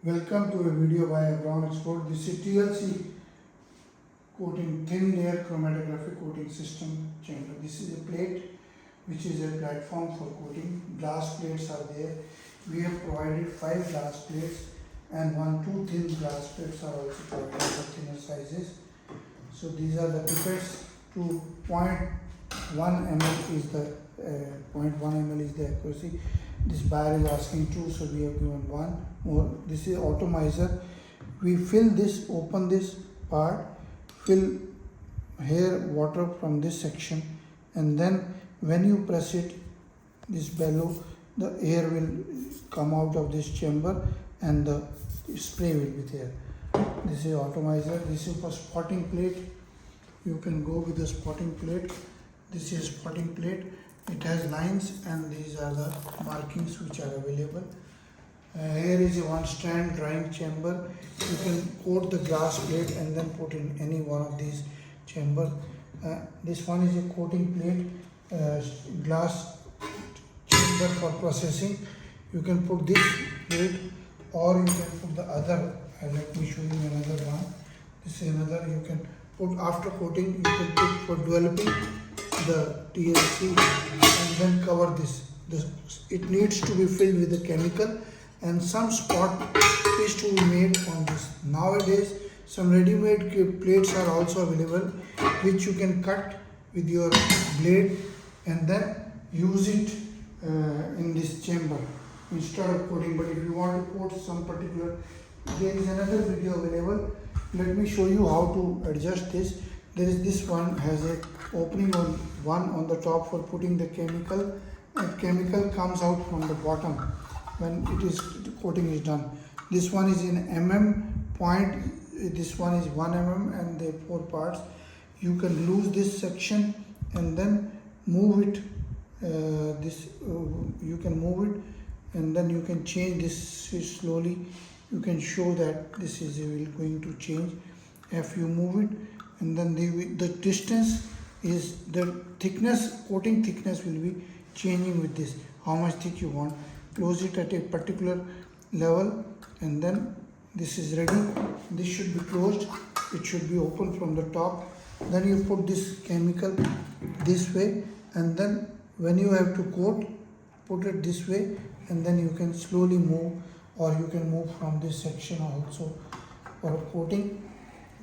Welcome to a video by Abron Export. This is TLC coating thin layer chromatography coating system chamber. This is a plate which is a platform for coating. Glass plates are there. We have provided 5 glass plates and 2 thin glass plates are also provided for thinner sizes. So these are the pipettes. To 0.1 ml is the 0.1 ml is the accuracy. This buyer is asking 2, so we have given 1 more. This is atomizer. We fill this, open this part, fill here water from this section, and then when you press it, this bellow, the air will come out of this chamber and the spray will be there. This is atomizer. This is for spotting plate. You can go with the spotting plate. This is spotting plate. It has lines and these are the markings which are available. Here is one stand drying chamber. You can coat the glass plate and then put in any one of these chamber. This one is a coating plate, glass chamber for processing. You can put this plate or you can put the other. Let me show you another one. This is another. You can put after coating. You can put for developing the TLC and then cover this. It needs to be filled with the chemical and some spot is to be made on this. Nowadays some ready-made plates are also available which you can cut with your blade and then use it in this chamber instead of coating. But if you want to coat some particular, there is another video available. Let me show you how to adjust this. There is this one has a opening on the top for putting the chemical, and chemical comes out from the bottom when the coating is done. This one is in point. This one is 1 mm and the 4 parts. You can lose this section and then move it. You can move it and then you can change this slowly. You can show that this is going to change if you move it, and then the distance is the thickness, coating thickness will be changing with this, how much thick you want. Close it at a particular level and then this is ready. This should be closed, it should be open from the top. Then you put this chemical this way and then when you have to coat, put it this way and then you can slowly move, or you can move from this section also for coating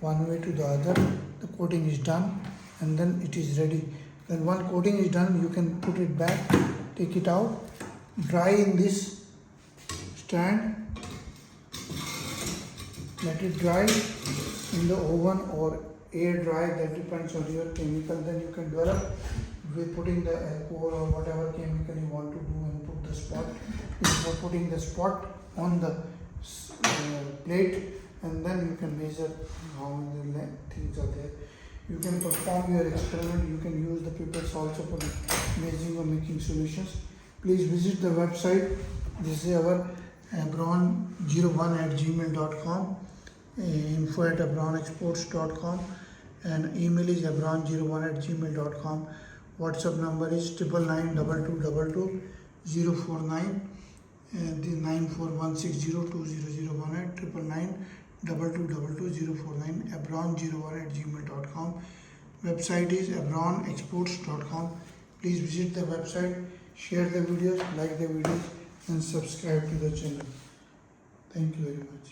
one way to the other. The coating is done and then it is ready. Then one coating is done, you can put it back, take it out, dry in this stand, let it dry in the oven or air dry, that depends on your chemical. Then you can develop with putting the alcohol or whatever chemical you want to do and put the spot. Before putting the spot on the plate, and then you can measure how many things are there. You can perform your experiment. You can use the pipettes also for measuring or making solutions. Please visit the website. This is our abron01@gmail.com, info@abronexports.com, and email is abron01@gmail.com. WhatsApp number is 9992222 and the 9416020018 9992222 abron01@gmail.com. Website is abronexports.com. Please visit the website, share the videos, like the videos and subscribe to the channel. Thank you very much.